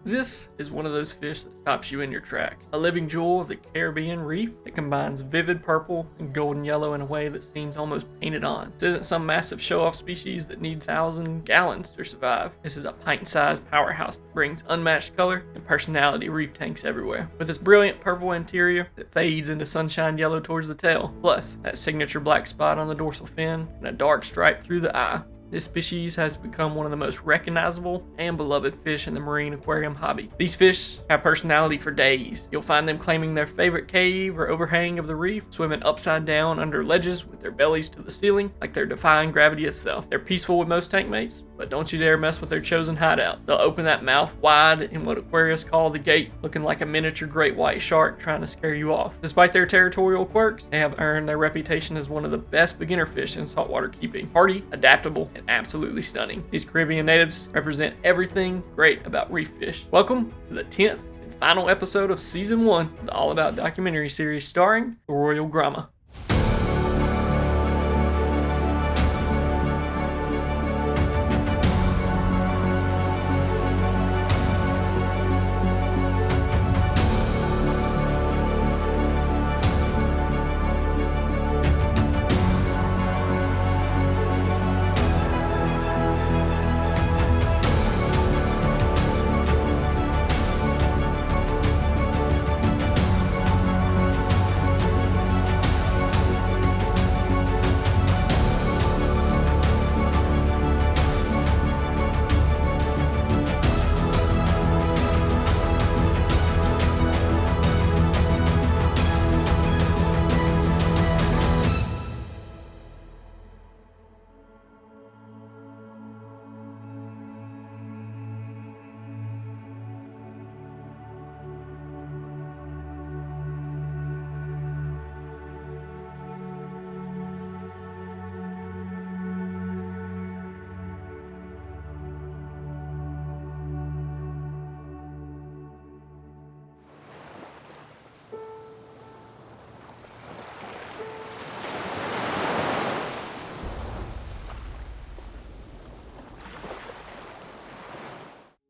This is one of those fish that stops you in your tracks. A living jewel of the Caribbean reef that combines vivid purple and golden yellow in a way that seems almost painted on. This isn't some massive show-off species that needs 1,000 gallons to survive. This is a pint-sized powerhouse that brings unmatched color and personality reef tanks everywhere. With its brilliant purple interior that fades into sunshine yellow towards the tail, plus that signature black spot on the dorsal fin and a dark stripe through the eye. This species has become one of the most recognizable and beloved fish in the marine aquarium hobby. These fish have personality for days. You'll find them claiming their favorite cave or overhang of the reef, swimming upside down under ledges with their bellies to the ceiling like they're defying gravity itself. They're peaceful with most tank mates, but don't you dare mess with their chosen hideout. They'll open that mouth wide in what aquarists call the gape, looking like a miniature great white shark trying to scare you off. Despite their territorial quirks, they have earned their reputation as one of the best beginner fish in saltwater keeping. Hardy, adaptable, and absolutely stunning. These Caribbean natives represent everything great about reef fish. Welcome to the 10th and final episode of Season 1 of the All About documentary series starring the Royal Gramma.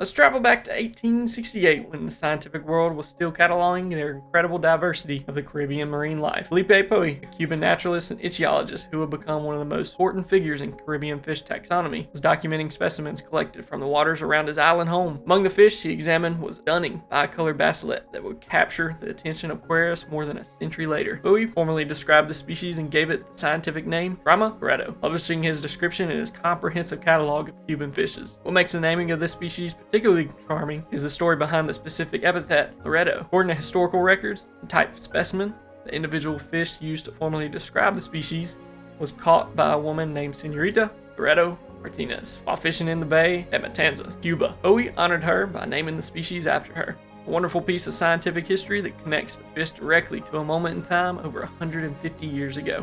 Let's travel back to 1868 when the scientific world was still cataloging their incredible diversity of the Caribbean marine life. Felipe Poi, a Cuban naturalist and ichthyologist who would become one of the most important figures in Caribbean fish taxonomy, was documenting specimens collected from the waters around his island home. Among the fish he examined was a stunning bicolored basslet that would capture the attention of aquarists more than a century later. Poi formally described the species and gave it the scientific name Gramma Loreto, publishing his description in his comprehensive catalog of Cuban fishes. What makes the naming of this species particularly charming is the story behind the specific epithet, Loreto. According to historical records, the type specimen, the individual fish used to formally describe the species, was caught by a woman named Señorita Loreto Martínez while fishing in the bay at Matanzas, Cuba. Poi honored her by naming the species after her. A wonderful piece of scientific history that connects the fish directly to a moment in time over 150 years ago.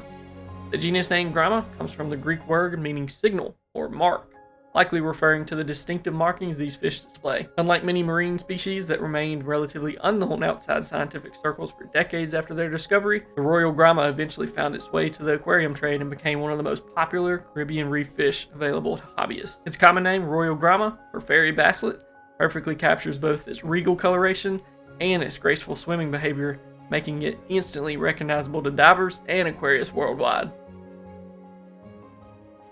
The genus name Gramma comes from the Greek word meaning signal or mark, likely referring to the distinctive markings these fish display. Unlike many marine species that remained relatively unknown outside scientific circles for decades after their discovery, the Royal Gramma eventually found its way to the aquarium trade and became one of the most popular Caribbean reef fish available to hobbyists. Its common name, Royal Gramma, or fairy basslet, perfectly captures both its regal coloration and its graceful swimming behavior, making it instantly recognizable to divers and aquarists worldwide.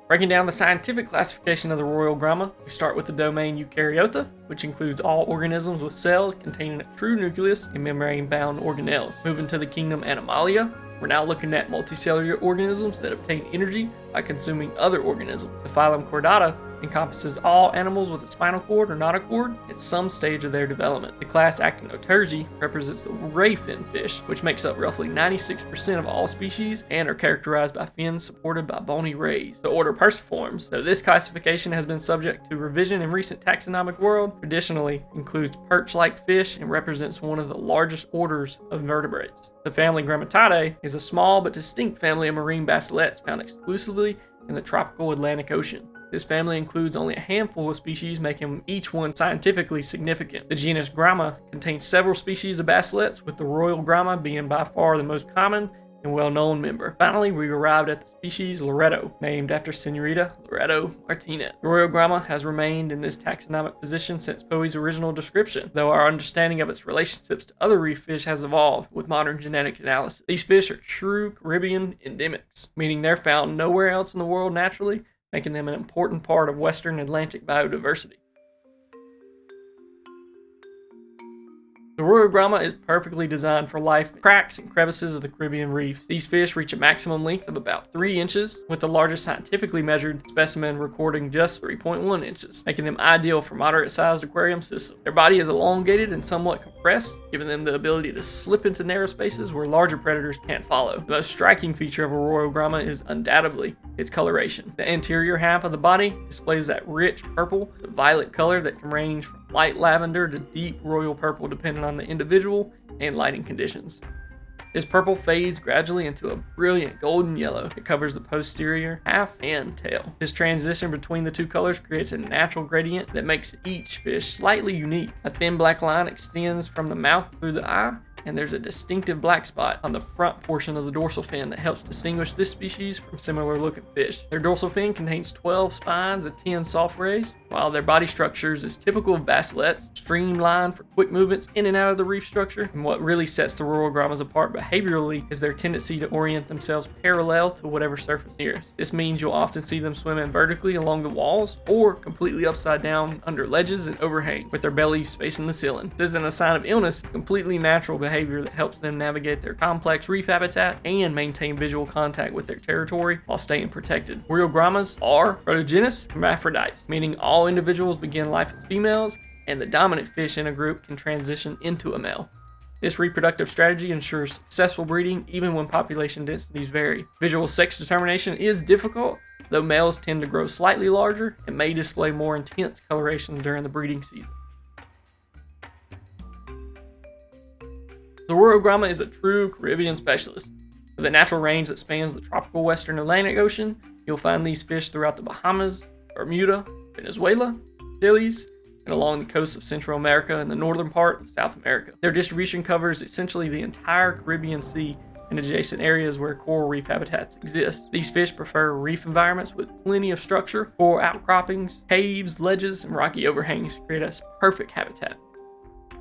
Breaking down the scientific classification of the Royal Gramma, we start with the domain Eukaryota, which includes all organisms with cells containing a true nucleus and membrane-bound organelles. Moving to the kingdom Animalia, we're now looking at multicellular organisms that obtain energy by consuming other organisms. The phylum Chordata encompasses all animals with a spinal cord or notochord at some stage of their development. The class Actinoturgi represents the ray fin fish, which makes up roughly 96% of all species and are characterized by fins supported by bony rays. The order Perciformes, though this classification has been subject to revision in recent taxonomic world, traditionally includes perch-like fish and represents one of the largest orders of vertebrates. The family Grammatidae is a small but distinct family of marine basslets found exclusively in the tropical Atlantic Ocean. This family includes only a handful of species, making each one scientifically significant. The genus Gramma contains several species of basslets, with the Royal Gramma being by far the most common and well-known member. Finally, we arrived at the species Loreto, named after Señorita Loreto Martínez. The Royal Gramma has remained in this taxonomic position since Poe's original description, though our understanding of its relationships to other reef fish has evolved with modern genetic analysis. These fish are true Caribbean endemics, meaning they're found nowhere else in the world naturally, making them an important part of Western Atlantic biodiversity. The Royal Gramma is perfectly designed for life in cracks and crevices of the Caribbean reefs. These fish reach a maximum length of about 3 inches, with the largest scientifically measured specimen recording just 3.1 inches, making them ideal for moderate-sized aquarium systems. Their body is elongated and somewhat compressed, giving them the ability to slip into narrow spaces where larger predators can't follow. The most striking feature of a Royal Gramma is undoubtedly its coloration. The anterior half of the body displays that rich purple, the violet color that can range from light lavender to deep royal purple depending on the individual and lighting conditions. This purple fades gradually into a brilliant golden yellow that covers the posterior half and tail. This transition between the two colors creates a natural gradient that makes each fish slightly unique. A thin black line extends from the mouth through the eye, and there's a distinctive black spot on the front portion of the dorsal fin that helps distinguish this species from similar looking fish. Their dorsal fin contains 12 spines and 10 soft rays, while their body structures is typical of basslets, streamlined for quick movements in and out of the reef structure. And what really sets the Royal Grammas apart behaviorally is their tendency to orient themselves parallel to whatever surface nearest. This means you'll often see them swimming vertically along the walls or completely upside down under ledges and overhang with their bellies facing the ceiling. This isn't a sign of illness, completely natural behavior that helps them navigate their complex reef habitat and maintain visual contact with their territory while staying protected. Royal Grammas are protogynous hermaphrodites, meaning all individuals begin life as females and the dominant fish in a group can transition into a male. This reproductive strategy ensures successful breeding even when population densities vary. Visual sex determination is difficult, though males tend to grow slightly larger and may display more intense coloration during the breeding season. The Royal Gramma is a true Caribbean specialist. With a natural range that spans the tropical western Atlantic Ocean, you'll find these fish throughout the Bahamas, Bermuda, Venezuela, Antilles, and along the coast of Central America and the northern part of South America. Their distribution covers essentially the entire Caribbean Sea and adjacent areas where coral reef habitats exist. These fish prefer reef environments with plenty of structure, coral outcroppings, caves, ledges, and rocky overhangs to create a perfect habitat.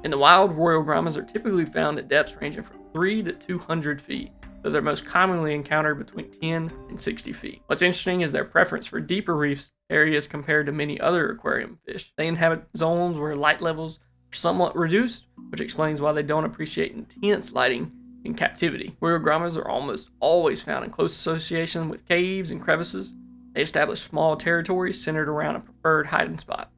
In the wild, Royal Grammas are typically found at depths ranging from 3 to 200 feet, though they're most commonly encountered between 10 and 60 feet. What's interesting is their preference for deeper reefs areas compared to many other aquarium fish. They inhabit zones where light levels are somewhat reduced, which explains why they don't appreciate intense lighting in captivity. Royal Grammas are almost always found in close association with caves and crevices. They establish small territories centered around a preferred hiding spot,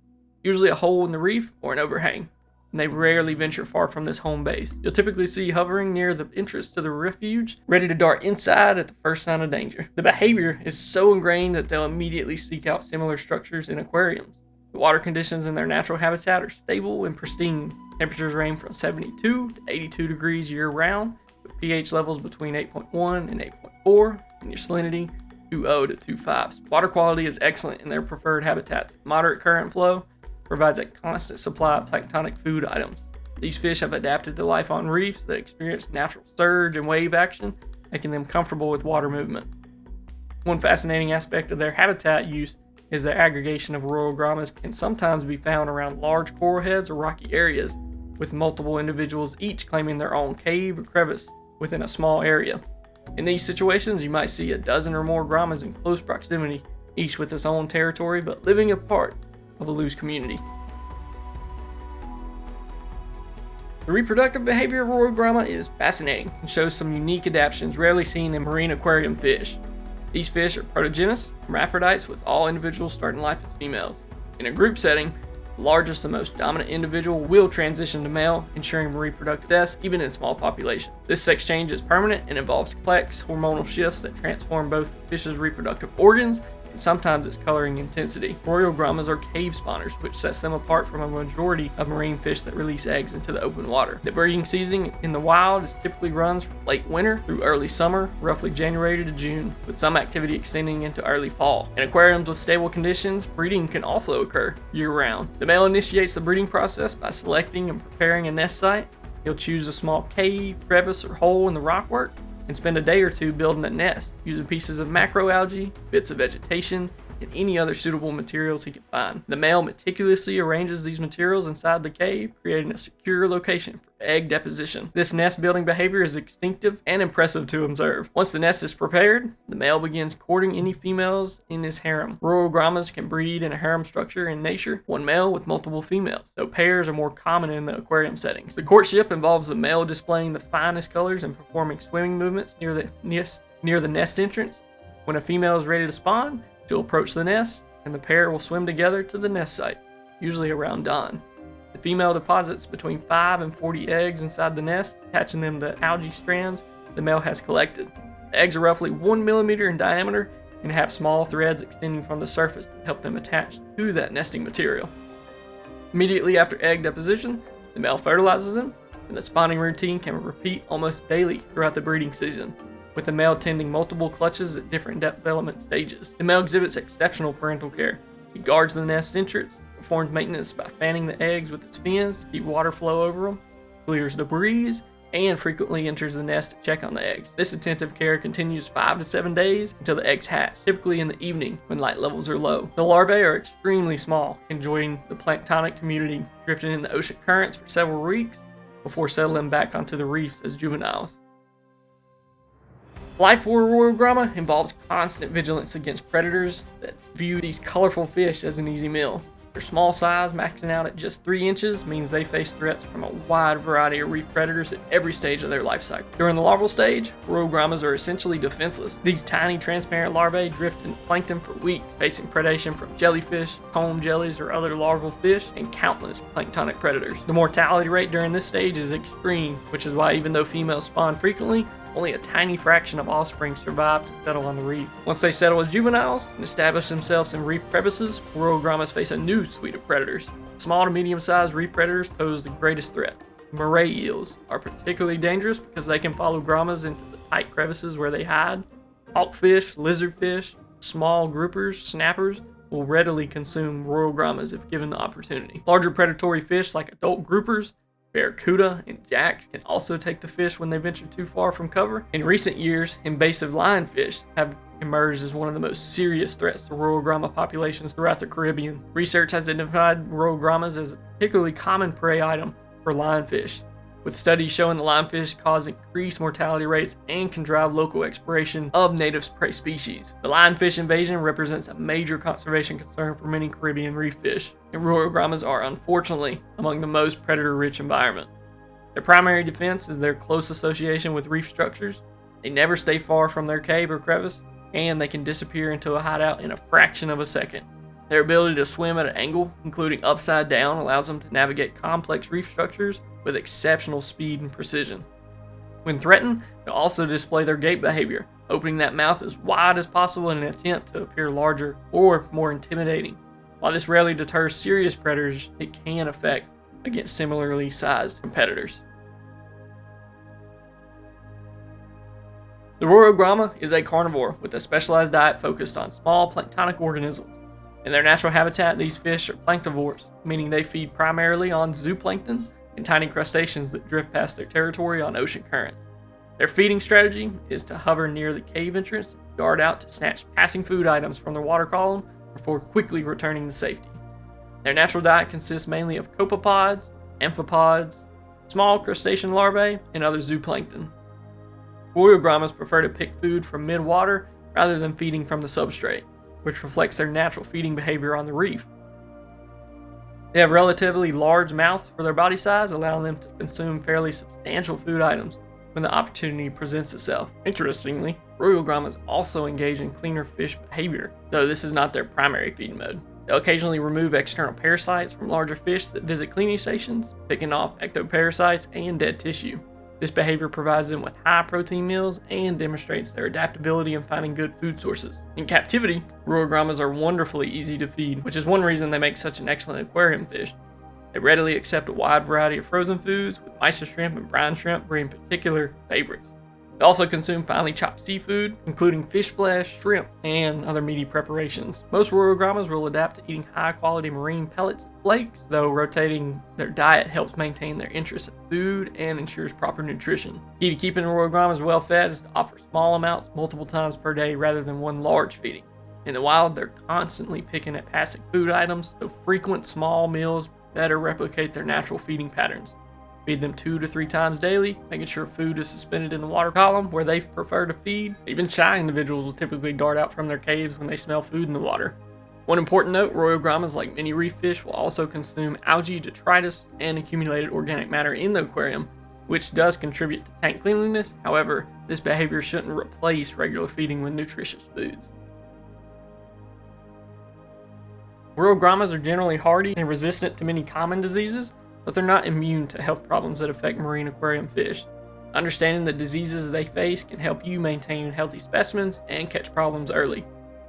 usually a hole in the reef or an overhang, and they rarely venture far from this home base. You'll typically see hovering near the entrance to the refuge, ready to dart inside at the first sign of danger. The behavior is so ingrained that they'll immediately seek out similar structures in aquariums. The water conditions in their natural habitat are stable and pristine. Temperatures range from 72 to 82 degrees year-round, with pH levels between 8.1 and 8.4, and your salinity 2.0 to 2.5. Water quality is excellent in their preferred habitats. Moderate current flow provides a constant supply of planktonic food items. These fish have adapted to life on reefs that experience natural surge and wave action, making them comfortable with water movement. One fascinating aspect of their habitat use is the aggregation of Royal Grammas can sometimes be found around large coral heads or rocky areas, with multiple individuals each claiming their own cave or crevice within a small area. In these situations, you might see a dozen or more Grammas in close proximity, each with its own territory but living apart of a loose community. The reproductive behavior of Royal Gramma is fascinating and shows some unique adaptations rarely seen in marine aquarium fish. These fish are protogynous hermaphrodites, with all individuals starting life as females. In a group setting, the largest and most dominant individual will transition to male, ensuring reproductive success even in small populations. This sex change is permanent and involves complex hormonal shifts that transform both the fish's reproductive organs and sometimes its coloring intensity. Royal Grammas are cave spawners, which sets them apart from a majority of marine fish that release eggs into the open water. The breeding season in the wild typically runs from late winter through early summer, roughly January to June, with some activity extending into early fall. In aquariums with stable conditions, breeding can also occur year-round. The male initiates the breeding process by selecting and preparing a nest site. He'll choose a small cave, crevice, or hole in the rockwork, and spend a day or two building a nest using pieces of macroalgae, bits of vegetation, and any other suitable materials he can find. The male meticulously arranges these materials inside the cave, creating a secure location for egg deposition. This nest building behavior is instinctive and impressive to observe. Once the nest is prepared, the male begins courting any females in his harem. Royal Grammas can breed in a harem structure in nature, one male with multiple females, though pairs are more common in the aquarium settings. The courtship involves the male displaying the finest colors and performing swimming movements near the nest entrance. When a female is ready to spawn, she'll approach the nest, and the pair will swim together to the nest site, usually around dawn. The female deposits between 5 and 40 eggs inside the nest, attaching them to algae strands the male has collected. The eggs are roughly 1 millimeter in diameter and have small threads extending from the surface that help them attach to that nesting material. Immediately after egg deposition, the male fertilizes them, and the spawning routine can repeat almost daily throughout the breeding season, with the male tending multiple clutches at different development stages. The male exhibits exceptional parental care. He guards the nest entrance, performs maintenance by fanning the eggs with its fins to keep water flow over them, clears debris, and frequently enters the nest to check on the eggs. This attentive care continues 5 to 7 days until the eggs hatch, typically in the evening when light levels are low. The larvae are extremely small, enjoying the planktonic community, drifting in the ocean currents for several weeks before settling back onto the reefs as juveniles. Life for a Royal Gramma involves constant vigilance against predators that view these colorful fish as an easy meal. Their small size, maxing out at just 3 inches, means they face threats from a wide variety of reef predators at every stage of their life cycle. During the larval stage, Royal Grammas are essentially defenseless. These tiny, transparent larvae drift in plankton for weeks, facing predation from jellyfish, comb jellies, or other larval fish, and countless planktonic predators. The mortality rate during this stage is extreme, which is why even though females spawn frequently, only a tiny fraction of offspring survive to settle on the reef. Once they settle as juveniles and establish themselves in reef crevices, Royal Grammas face a new suite of predators. Small to medium-sized reef predators pose the greatest threat. Moray eels are particularly dangerous because they can follow Grammas into the tight crevices where they hide. Hawkfish, lizardfish, small groupers, snappers will readily consume Royal Grammas if given the opportunity. Larger predatory fish like adult groupers, barracuda, and jacks can also take the fish when they venture too far from cover. In recent years, invasive lionfish have emerged as one of the most serious threats to Royal Gramma populations throughout the Caribbean. Research has identified Royal Grammas as a particularly common prey item for lionfish, with studies showing the lionfish cause increased mortality rates and can drive local expiration of native prey species. The lionfish invasion represents a major conservation concern for many Caribbean reef fish, and Royal Grammas are unfortunately among the most predator-rich environment. Their primary defense is their close association with reef structures. They never stay far from their cave or crevice, and they can disappear into a hideout in a fraction of a second. Their ability to swim at an angle, including upside down, allows them to navigate complex reef structures with exceptional speed and precision. When threatened, they'll also display their gape behavior, opening that mouth as wide as possible in an attempt to appear larger or more intimidating. While this rarely deters serious predators, it can affect against similarly sized competitors. The Royal Gramma is a carnivore with a specialized diet focused on small planktonic organisms. In their natural habitat, these fish are planktivores, meaning they feed primarily on zooplankton and tiny crustaceans that drift past their territory on ocean currents. Their feeding strategy is to hover near the cave entrance and dart out to snatch passing food items from their water column before quickly returning to safety. Their natural diet consists mainly of copepods, amphipods, small crustacean larvae, and other zooplankton. Royal Grammas prefer to pick food from mid-water rather than feeding from the substrate, which reflects their natural feeding behavior on the reef. They have relatively large mouths for their body size, allowing them to consume fairly substantial food items when the opportunity presents itself. Interestingly, Royal Grammas also engage in cleaner fish behavior, though this is not their primary feeding mode. They'll occasionally remove external parasites from larger fish that visit cleaning stations, picking off ectoparasites and dead tissue. This behavior provides them with high protein meals and demonstrates their adaptability in finding good food sources. In captivity, Royal Grammas are wonderfully easy to feed, which is one reason they make such an excellent aquarium fish. They readily accept a wide variety of frozen foods, with mysis shrimp and brine shrimp being particular favorites. They also consume finely chopped seafood, including fish flesh, shrimp, and other meaty preparations. Most Royal Grammas will adapt to eating high-quality marine pellets and flakes, though rotating their diet helps maintain their interest in food and ensures proper nutrition. Key to keeping Royal Grammas well fed is to offer small amounts multiple times per day rather than one large feeding. In the wild, they're constantly picking at passing food items, so frequent small meals better replicate their natural feeding patterns. Feed them 2 to 3 times daily, making sure food is suspended in the water column where they prefer to feed. Even shy individuals will typically dart out from their caves when they smell food in the water. One important note, Royal Grammas, like many reef fish, will also consume algae, detritus, and accumulated organic matter in the aquarium, which does contribute to tank cleanliness. However, this behavior shouldn't replace regular feeding with nutritious foods. Royal Grammas are generally hardy and resistant to many common diseases, but they're not immune to health problems that affect marine aquarium fish. Understanding the diseases they face can help you maintain healthy specimens and catch problems early.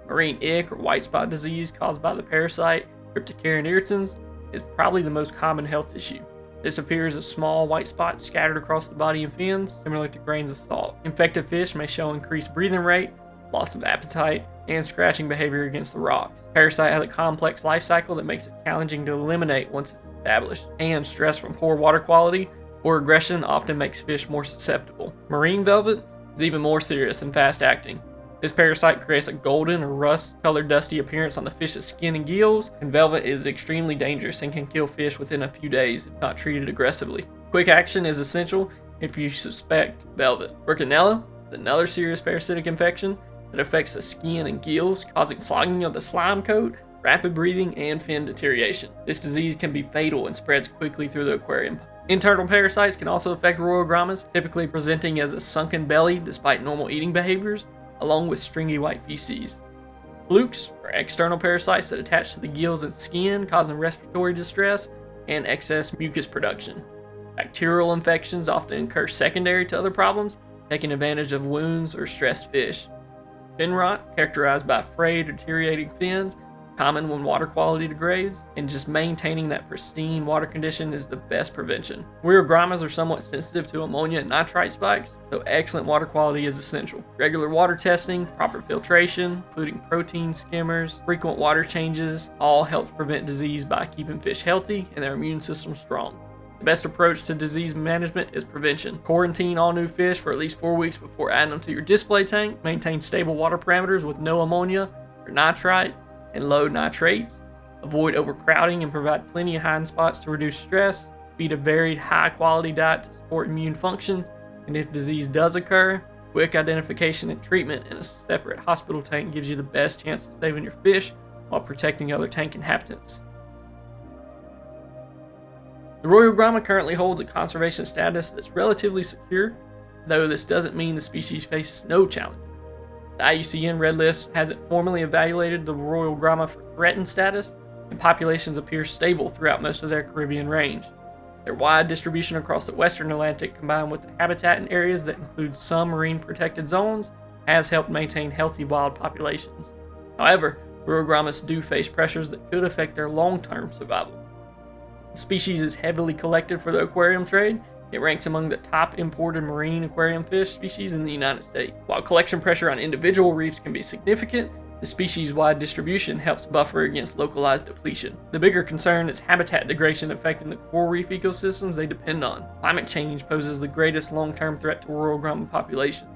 Marine ick or white spot disease caused by the parasite Cryptocaryon irritans is probably the most common health issue. This appears as small white spots scattered across the body and fins, similar to grains of salt. Infected fish may show increased breathing rate, loss of appetite, and scratching behavior against the rocks. Parasite has a complex life cycle that makes it challenging to eliminate once it's established, and stress from poor water quality or aggression often makes fish more susceptible. Marine velvet is even more serious and fast acting. This parasite creates a golden or rust-colored dusty appearance on the fish's skin and gills, and velvet is extremely dangerous and can kill fish within a few days if not treated aggressively. Quick action is essential if you suspect velvet. Burkinella is another serious parasitic infection that affects the skin and gills, causing clogging of the slime coat, rapid breathing, and fin deterioration. This disease can be fatal and spreads quickly through the aquarium. Internal parasites can also affect Royal Grammas, typically presenting as a sunken belly despite normal eating behaviors, along with stringy white feces. Flukes are external parasites that attach to the gills and skin, causing respiratory distress and excess mucus production. Bacterial infections often occur secondary to other problems, taking advantage of wounds or stressed fish. Fin rot, characterized by frayed or deteriorating fins, common when water quality degrades, and just maintaining that pristine water condition is the best prevention. Royal Grammas are somewhat sensitive to ammonia and nitrite spikes, so excellent water quality is essential. Regular water testing, proper filtration, including protein skimmers, frequent water changes, all helps prevent disease by keeping fish healthy and their immune system strong. The best approach to disease management is prevention. Quarantine all new fish for at least 4 weeks before adding them to your display tank. Maintain stable water parameters with no ammonia or nitrite and low nitrates. Avoid overcrowding and provide plenty of hiding spots to reduce stress. Feed a varied, high-quality diet to support immune function. And if disease does occur, quick identification and treatment in a separate hospital tank gives you the best chance of saving your fish while protecting other tank inhabitants. The Royal Gramma currently holds a conservation status that's relatively secure, though this doesn't mean the species faces no challenge. The IUCN Red List hasn't formally evaluated the Royal Gramma for threatened status, and populations appear stable throughout most of their Caribbean range. Their wide distribution across the western Atlantic, combined with the habitat in areas that include some marine protected zones, has helped maintain healthy wild populations. However, Royal Grammas do face pressures that could affect their long-term survival. The species is heavily collected for the aquarium trade. It ranks among the top imported marine aquarium fish species in the United States. While collection pressure on individual reefs can be significant, the species-wide distribution helps buffer against localized depletion. The bigger concern is habitat degradation affecting the coral reef ecosystems they depend on. Climate change poses the greatest long-term threat to Royal Gramma populations.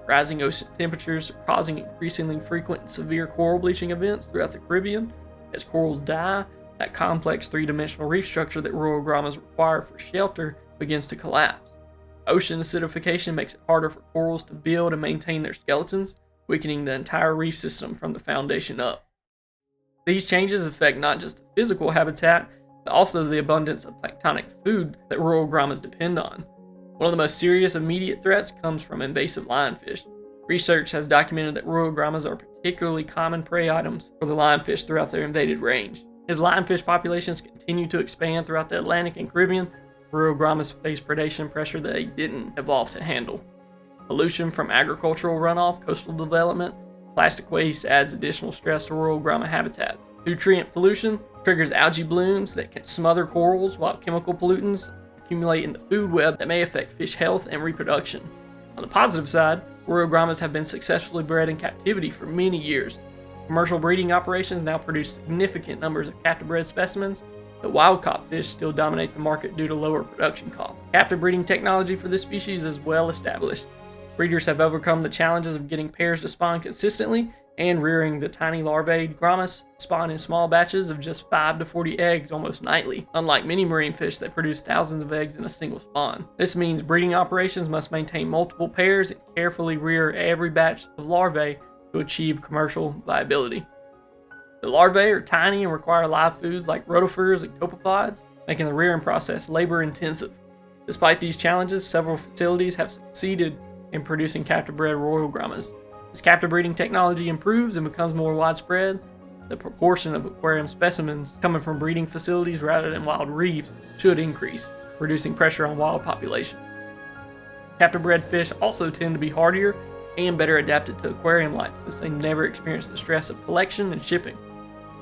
Rising ocean temperatures are causing increasingly frequent and severe coral bleaching events throughout the Caribbean. As corals die, that complex three-dimensional reef structure that Royal Grammas require for shelter begins to collapse. Ocean acidification makes it harder for corals to build and maintain their skeletons, weakening the entire reef system from the foundation up. These changes affect not just the physical habitat, but also the abundance of planktonic food that Royal Grammas depend on. One of the most serious immediate threats comes from invasive lionfish. Research has documented that Royal Grammas are particularly common prey items for the lionfish throughout their invaded range. As lionfish populations continue to expand throughout the Atlantic and Caribbean, Royal Grammas face predation pressure that they didn't evolve to handle. Pollution from agricultural runoff, coastal development, plastic waste adds additional stress to Royal Gramma habitats. Nutrient pollution triggers algae blooms that can smother corals, while chemical pollutants accumulate in the food web that may affect fish health and reproduction. On the positive side, Royal Grammas have been successfully bred in captivity for many years. Commercial breeding operations now produce significant numbers of captive bred specimens, but wild-caught fish still dominate the market due to lower production costs. Captive breeding technology for this species is well established. Breeders have overcome the challenges of getting pairs to spawn consistently and rearing the tiny larvae grammas spawn in small batches of just 5 to 40 eggs almost nightly, unlike many marine fish that produce thousands of eggs in a single spawn. This means breeding operations must maintain multiple pairs and carefully rear every batch of larvae to achieve commercial viability. The larvae are tiny and require live foods like rotifers and copepods, making the rearing process labor-intensive. Despite these challenges, several facilities have succeeded in producing captive-bred Royal Grammas. As captive breeding technology improves and becomes more widespread, the proportion of aquarium specimens coming from breeding facilities rather than wild reefs should increase, reducing pressure on wild populations. Captive-bred fish also tend to be hardier and better adapted to aquarium life since they never experience the stress of collection and shipping.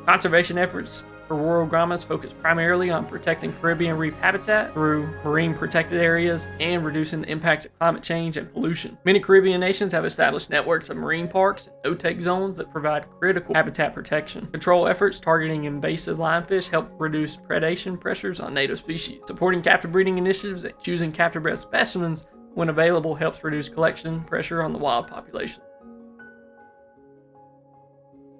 Conservation efforts for Royal Grammas focus primarily on protecting Caribbean reef habitat through marine protected areas and reducing the impacts of climate change and pollution. Many Caribbean nations have established networks of marine parks and no-take zones that provide critical habitat protection. Control efforts targeting invasive lionfish help reduce predation pressures on native species. Supporting captive breeding initiatives and choosing captive bred specimens when available helps reduce collection pressure on the wild population.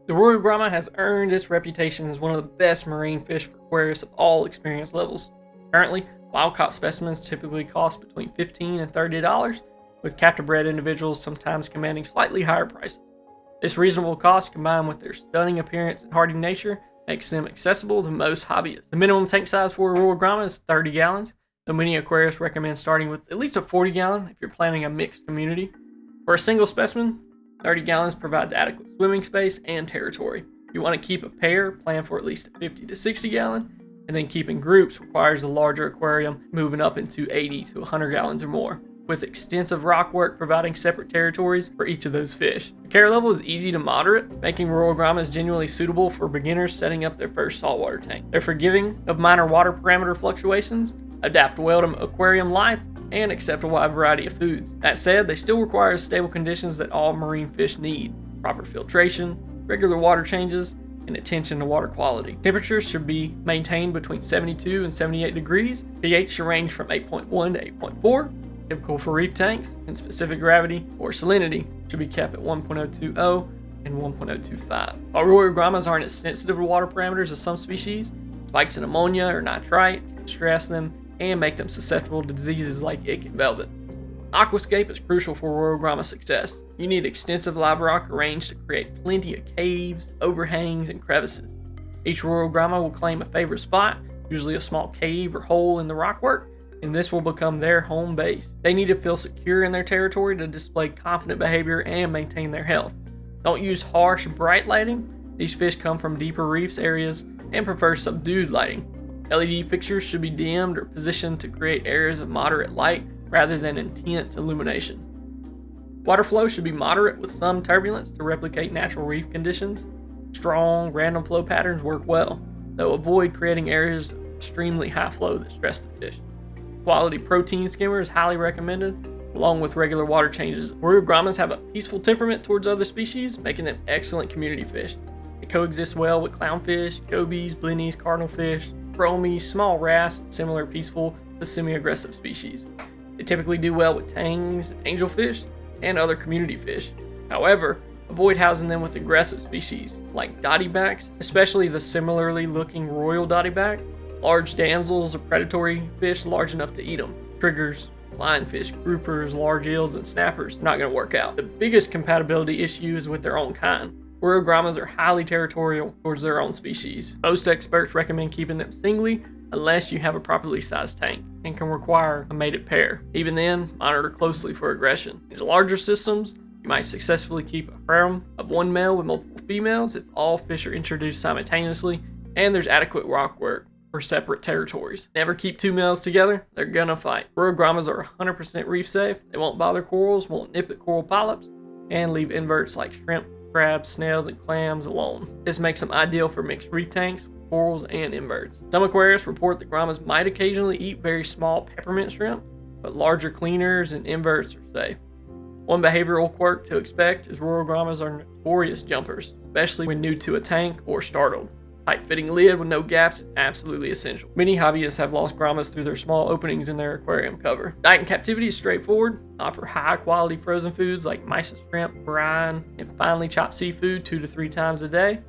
The Royal Gramma has earned its reputation as one of the best marine fish for aquarists of all experience levels. Currently, wild-caught specimens typically cost between $15 and $30, with captive-bred individuals sometimes commanding slightly higher prices. This reasonable cost, combined with their stunning appearance and hardy nature, makes them accessible to most hobbyists. The minimum tank size for a Royal Gramma is 30 gallons, though many aquarists recommend starting with at least a 40-gallon if you're planning a mixed community. For a single specimen, 30 gallons provides adequate swimming space and territory. If you want to keep a pair, plan for at least a 50 to 60 gallon, and then keeping groups requires a larger aquarium moving up into 80 to 100 gallons or more, with extensive rock work providing separate territories for each of those fish. The care level is easy to moderate, making Royal Grammas genuinely suitable for beginners setting up their first saltwater tank. They're forgiving of minor water parameter fluctuations, adapt well to aquarium life, and accept a wide variety of foods. That said, they still require stable conditions that all marine fish need: proper filtration, regular water changes, and attention to water quality. Temperatures should be maintained between 72 and 78 degrees. pH should range from 8.1 to 8.4, typical for reef tanks, and specific gravity or salinity should be kept at 1.020 and 1.025. While Royal Grammas aren't as sensitive to water parameters as some species, spikes in ammonia or nitrite can stress them and make them susceptible to diseases like ick and velvet. Aquascape is crucial for Royal Gramma success. You need extensive live rock arranged to create plenty of caves, overhangs, and crevices. Each Royal Gramma will claim a favorite spot, usually a small cave or hole in the rockwork, and this will become their home base. They need to feel secure in their territory to display confident behavior and maintain their health. Don't use harsh, bright lighting. These fish come from deeper reefs areas and prefer subdued lighting. LED fixtures should be dimmed or positioned to create areas of moderate light rather than intense illumination. Water flow should be moderate with some turbulence to replicate natural reef conditions. Strong, random flow patterns work well, though avoid creating areas of extremely high flow that stress the fish. Quality protein skimmer is highly recommended, along with regular water changes. Royal Grammas have a peaceful temperament towards other species, making them excellent community fish. They coexist well with clownfish, gobies, blennies, cardinalfish, bromies, small wrasse, and similar peaceful to semi-aggressive species. They typically do well with tangs, angelfish, and other community fish. However, avoid housing them with aggressive species like dottybacks, especially the similarly looking royal dottyback. Large damsels are predatory fish large enough to eat them. Triggers, lionfish, groupers, large eels, and snappers not going to work out. The biggest compatibility issue is with their own kind. Royal Grammas are highly territorial towards their own species. Most experts recommend keeping them singly unless you have a properly sized tank and can require a mated pair. Even then, monitor closely for aggression. In larger systems, you might successfully keep a harem of one male with multiple females if all fish are introduced simultaneously and there's adequate rock work for separate territories. Never keep two males together, they're gonna fight. Royal Grammas are 100% reef safe. They won't bother corals, won't nip at coral polyps, and leave inverts like shrimp, crabs, snails, and clams alone. This makes them ideal for mixed reef tanks, corals, and inverts. Some aquarists report that Grammas might occasionally eat very small peppermint shrimp, but larger cleaners and inverts are safe. One behavioral quirk to expect is Royal Grammas are notorious jumpers, especially when new to a tank or startled. Tight-fitting lid with no gaps is absolutely essential. Many hobbyists have lost Grammas through their small openings in their aquarium cover. Diet in captivity is straightforward. Offer high-quality frozen foods like mice and shrimp, brine, and finely chopped seafood 2 to 3 times a day.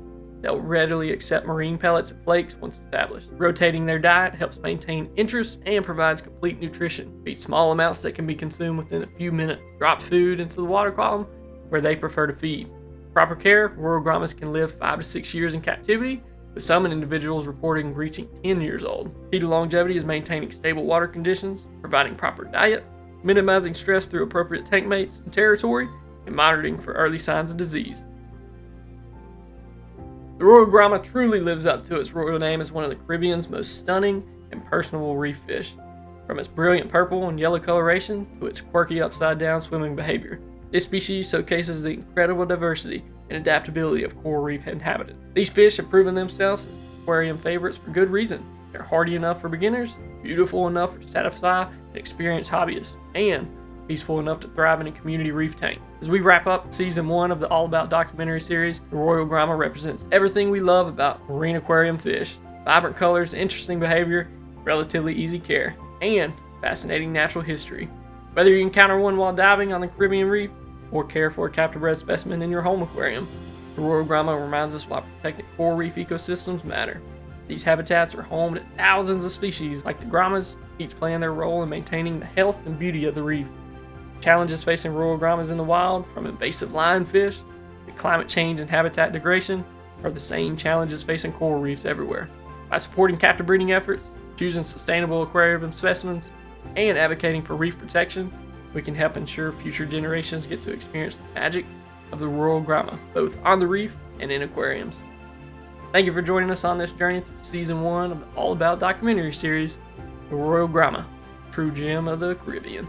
They'll readily accept marine pellets and flakes once established. Rotating their diet helps maintain interest and provides complete nutrition. Feed small amounts that can be consumed within a few minutes. Drop food into the water column where they prefer to feed. Proper care, Royal Grammas can live 5 to 6 years in captivity, with some individuals reporting reaching 10 years old. Key to longevity is maintaining stable water conditions, providing proper diet, minimizing stress through appropriate tank mates and territory, and monitoring for early signs of disease. The Royal Gramma truly lives up to its royal name as one of the Caribbean's most stunning and personable reef fish. From its brilliant purple and yellow coloration to its quirky upside-down swimming behavior, this species showcases the incredible diversity and adaptability of coral reef inhabitants. These fish have proven themselves as aquarium favorites for good reason. They're hardy enough for beginners, beautiful enough to satisfy an experienced hobbyist, and peaceful enough to thrive in a community reef tank. As we wrap up season 1 of the All About documentary series, the Royal Gramma represents everything we love about marine aquarium fish: vibrant colors, interesting behavior, relatively easy care, and fascinating natural history. Whether you encounter one while diving on the Caribbean reef or care for a captive-bred specimen in your home aquarium, the Royal Gramma reminds us why protecting coral reef ecosystems matter. These habitats are home to thousands of species like the Grammas, each playing their role in maintaining the health and beauty of the reef. Challenges facing Royal Grammas in the wild, from invasive lionfish to climate change and habitat degradation, are the same challenges facing coral reefs everywhere. By supporting captive breeding efforts, choosing sustainable aquarium specimens, and advocating for reef protection, we can help ensure future generations get to experience the magic of the Royal Gramma, both on the reef and in aquariums. Thank you for joining us on this journey through season 1 of the All About documentary series, the Royal Gramma, true gem of the Caribbean.